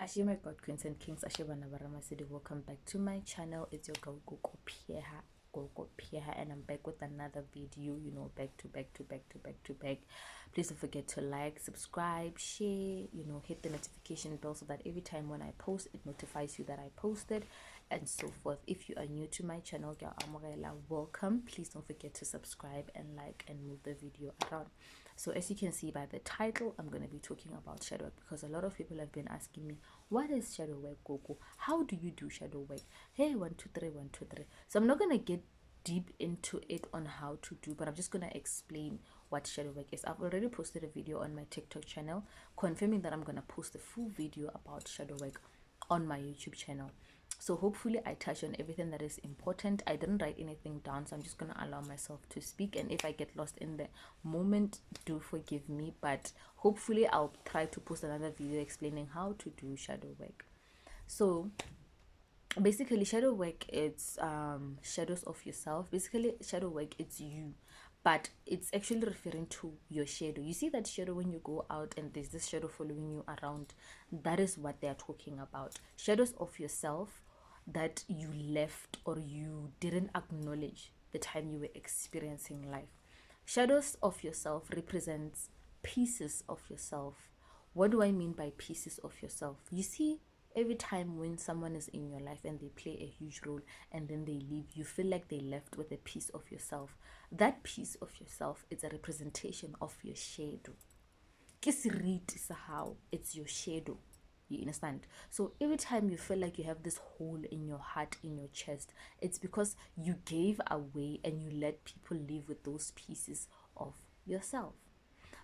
Ashe my God Queens and Kings, Ashe Bana Baramasidi, welcome back to my channel. It's your girl Gogo Pieha, and I'm back with another video, back to back. Please don't forget to like, subscribe, share, hit the notification bell so that every time when I post, it notifies you that I posted and so forth. If you are new to my channel, welcome. Please don't forget to subscribe and like and move the video around. So as you can see by the title, I'm going to be talking about shadow work because a lot of people have been asking me, what is shadow work, Gogo? How do you do shadow work? Hey, 1 2 3 1 2 3. So I'm not going to get deep into it on how to do, but I'm just going to explain what shadow work is. I've already posted a video on my TikTok channel confirming that I'm going to post a full video about shadow work on my YouTube channel. So hopefully I touch on everything that is important. I didn't write anything down, so I'm just going to allow myself to speak, and if I get lost in the moment, do forgive me, but hopefully I'll try to post another video explaining how to do shadow work. So basically shadow work, it's shadows of yourself. Basically shadow work, it's you, but it's actually referring to your shadow. You see that shadow when you go out and there's this shadow following you around? That is what they are talking about. Shadows of yourself that you left or you didn't acknowledge the time you were experiencing life. Shadows of yourself represents pieces of yourself. What do I mean by pieces of yourself? You see, every time when someone is in your life and they play a huge role and then they leave, you feel like they left with a piece of yourself. That piece of yourself is a representation of your shadow. It's your shadow. You understand? So every time you feel like you have this hole in your heart, in your chest, it's because you gave away and you let people live with those pieces of yourself.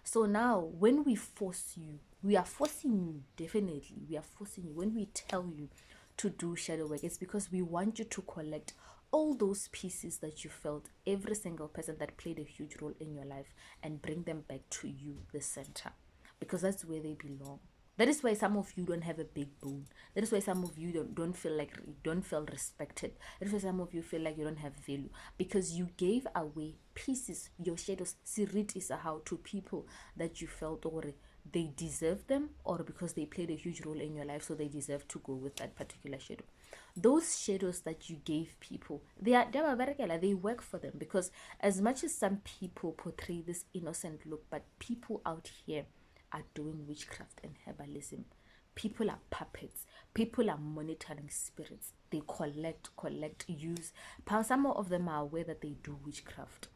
So now when we force you, we are forcing you, definitely we are forcing you. When we tell you to do shadow work, it's because we want you to collect all those pieces that you felt, every single person that played a huge role in your life, and bring them back to you, the center, because that's where they belong. That is why some of you don't have a big bone. That is why some of you don't feel respected. That is why some of you feel like you don't have value, because you gave away pieces, your shadows, sirit is how, to people that you felt or they deserve them, or because they played a huge role in your life, so they deserve to go with that particular shadow. Those shadows that you gave people, they work for them, because as much as some people portray this innocent look, but people out here are doing witchcraft and herbalism. People are puppets. People are monitoring spirits. They collect, use. Some of them are aware that they do witchcraft,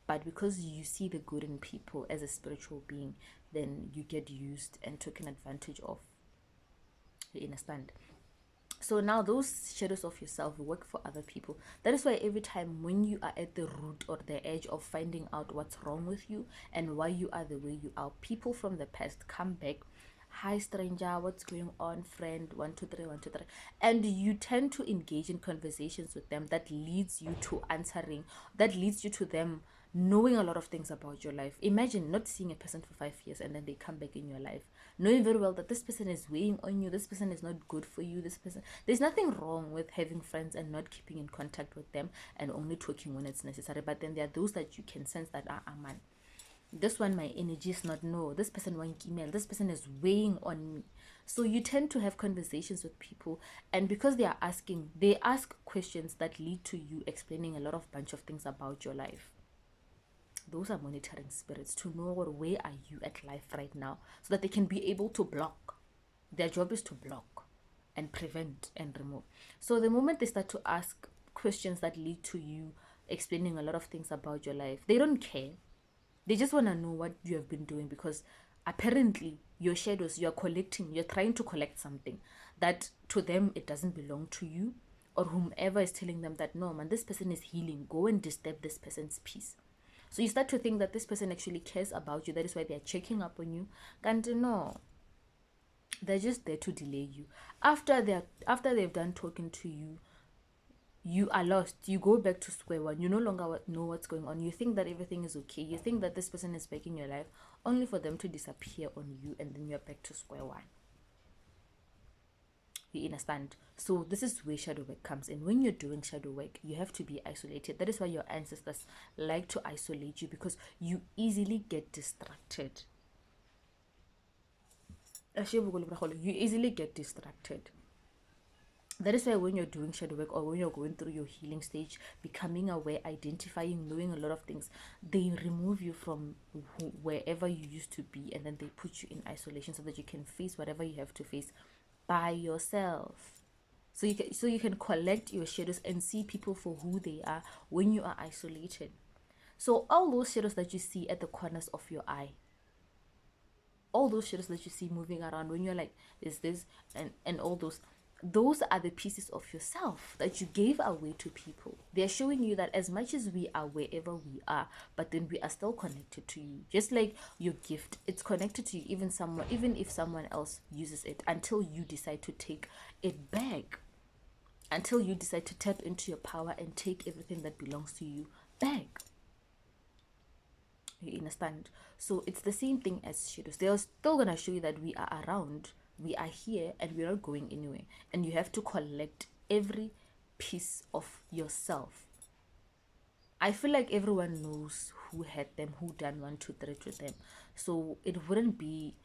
but because you see the good in people as a spiritual being, then you get used and taken advantage of. You understand? So now those shadows of yourself work for other people. That is why every time when you are at the root or the edge of finding out what's wrong with you and why you are the way you are, people from the past come back. Hi stranger, what's going on, friend, 1 2 3 1 2 3, and you tend to engage in conversations with them that leads you to answering, that leads you to them knowing a lot of things about your life. Imagine not seeing a person for 5 years and then they come back in your life, knowing very well that this person is weighing on you, this person is not good for you, this person. There's nothing wrong with having friends and not keeping in contact with them and only talking when it's necessary, but then there are those that you can sense that man, this one, my energy is not, no, this person won't email, this person is weighing on me. So you tend to have conversations with people, and because they ask questions that lead to you explaining a lot of bunch of things about your life. Those are monitoring spirits to know where are you at life right now, so that they can be able to block. Their job is to block and prevent and remove. So the moment they start to ask questions that lead to you explaining a lot of things about your life, they don't care. They just want to know what you have been doing, because apparently your shadows, you're trying to collect something that to them it doesn't belong to you, or whomever is telling them that, no man, this person is healing, go and disturb this person's peace. So you start to think that this person actually cares about you. That is why they're checking up on you. And no, they're just there to delay you. After they've done talking to you, you are lost. You go back to square one. You no longer know what's going on. You think that everything is okay. You think that this person is back in your life, only for them to disappear on you, and then you're back to square one. You understand? So this is where shadow work comes in. When you're doing shadow work, you have to be isolated. That is why your ancestors like to isolate you, because you easily get distracted. you easily get distracted. That is why when you're doing shadow work or when you're going through your healing stage, becoming aware, identifying, knowing a lot of things, they remove you from wherever you used to be, and then they put you in isolation so that you can face whatever you have to face by yourself. So you can collect your shadows and see people for who they are when you are isolated. So all those shadows that you see at the corners of your eye, all those shadows that you see moving around when you're like this and all those are the pieces of yourself that you gave away to people. They're showing you that as much as we are wherever we are, but then we are still connected to you. Just like your gift, it's connected to you, even if someone else uses it, until you decide to take it back, until you decide to tap into your power and take everything that belongs to you back. You understand? So it's the same thing as shadows. They're still gonna show you that we are around, we are here, and we're not going anywhere. And you have to collect every piece of yourself. I feel like everyone knows who had them, who done 1, 2, 3 to them. So it wouldn't be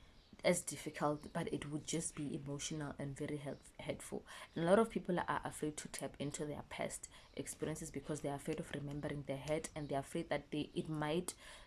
as difficult, but it would just be emotional and very hurtful. And a lot of people are afraid to tap into their past experiences because they're afraid of remembering their hurt, and they're afraid that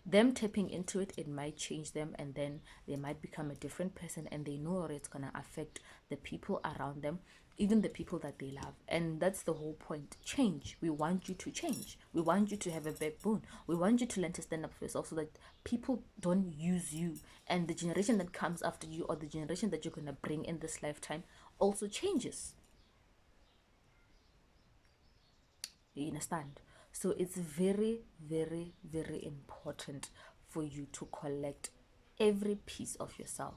them tapping into it, it might change them, and then they might become a different person, and they know it's gonna affect the people around them, even the people that they love. And that's the whole point. Change. We want you to change. We want you to have a backbone. We want you to learn to stand up for yourself so that people don't use you, and the generation that comes after you, or the generation that you're going to bring in this lifetime, also changes. You understand? So it's very, very, very important for you to collect every piece of yourself.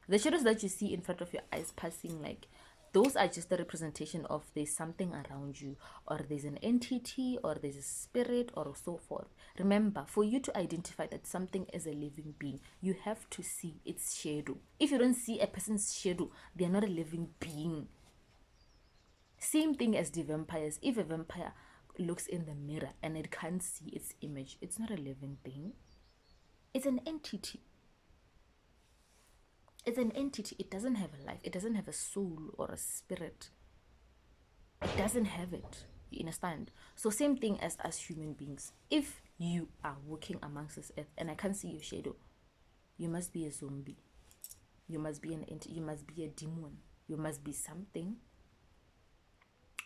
The shadows that you see in front of your eyes passing, like, those are just a representation of there's something around you, or there's an entity, or there's a spirit, or so forth. Remember, for you to identify that something is a living being, you have to see its shadow. If you don't see a person's shadow, they're not a living being. Same thing as the vampires. If a vampire looks in the mirror and it can't see its image, it's not a living thing. It's an entity. It's an entity. It doesn't have a life. It doesn't have a soul or a spirit. It doesn't have it. You understand? So same thing as human beings. If you are walking amongst this earth and I can't see your shadow, you must be a zombie. You must be an entity. You must be a demon. You must be something.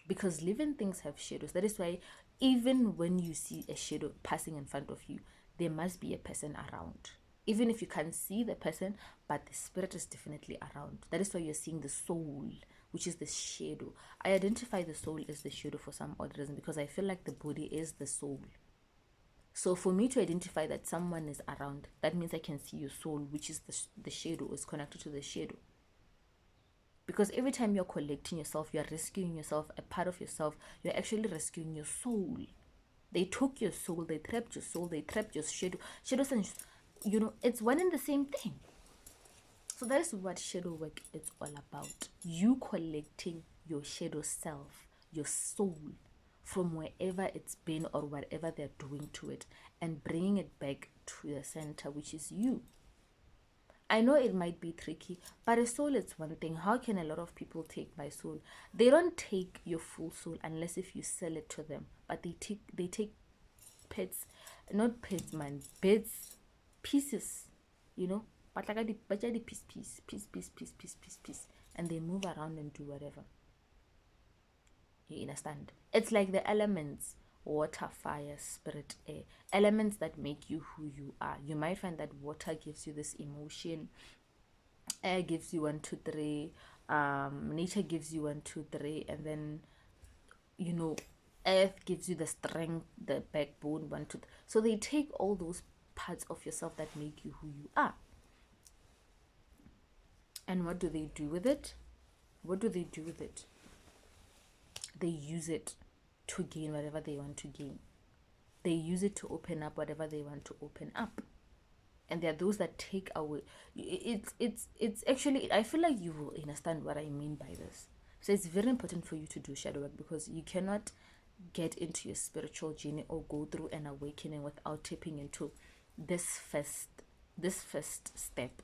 Because living things have shadows. That is why even when you see a shadow passing in front of you, there must be a person around. Even if you can't see the person, but the spirit is definitely around. That is why you're seeing the soul, which is the shadow. I identify the soul as the shadow for some odd reason, because I feel like the body is the soul. So for me to identify that someone is around, that means I can see your soul, which is the shadow, is connected to the shadow. Because every time you're collecting yourself, you're rescuing yourself, a part of yourself, you're actually rescuing your soul. They took your soul, they trapped your soul, they trapped your shadow. Shadows and, it's one and the same thing. So that is what shadow work is all about. You collecting your shadow self, your soul, from wherever it's been or whatever they're doing to it, and bringing it back to the center, which is you. I know it might be tricky, but a soul is one thing. How can a lot of people take my soul? They don't take your full soul unless if you sell it to them. But they take pets, not pets, man, bits, pieces, but like the piece, and they move around and do whatever. You understand? It's like the elements: water, fire, spirit, air. Elements that make you who you are. You might find that water gives you this emotion, air gives you 1, 2, 3, nature gives you 1, 2, 3, and then earth gives you the strength, the backbone, 1, 2, 3. So they take all those parts of yourself that make you who you are. And what do they do with it? They use it to gain whatever they want to gain. They use it to open up whatever they want to open up. And there are those that take away. It's actually, I feel like you will understand what I mean by this. So it's very important for you to do shadow work, because you cannot get into your spiritual journey or go through an awakening without tapping into this first step.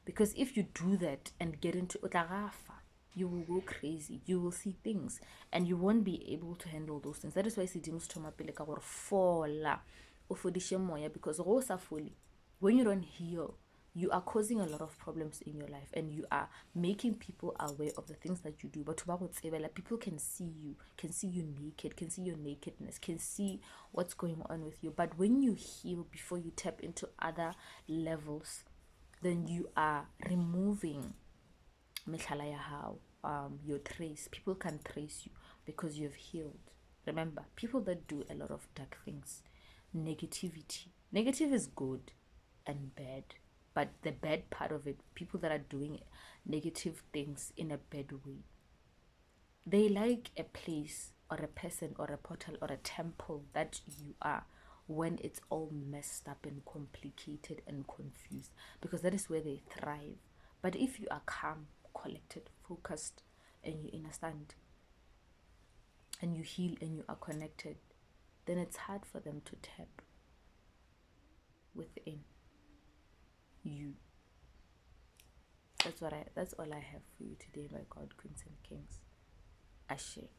Because if you do that and get into utagafa, you will go crazy. You will see things and you won't be able to handle those things. That is why Sidimo Stoma Pele ka gore fola o fodishe moya, because go sa foli, when you don't heal, you are causing a lot of problems in your life and you are making people aware of the things that you do. But people can see you naked, can see your nakedness, can see what's going on with you. But when you heal before you tap into other levels, then you are removing your trace. People can trace you because you've healed. Remember, people that do a lot of dark things, negative is good and bad, but the bad part of it, people that are doing negative things in a bad way, they like a place or a person or a portal or a temple that you are when it's all messed up and complicated and confused, because that is where they thrive. But if you are calm, collected, focused, and you understand and you heal and you are connected, then it's hard for them to tap within you. That's all I have for you today, my God, Queens and Kings. Ashe.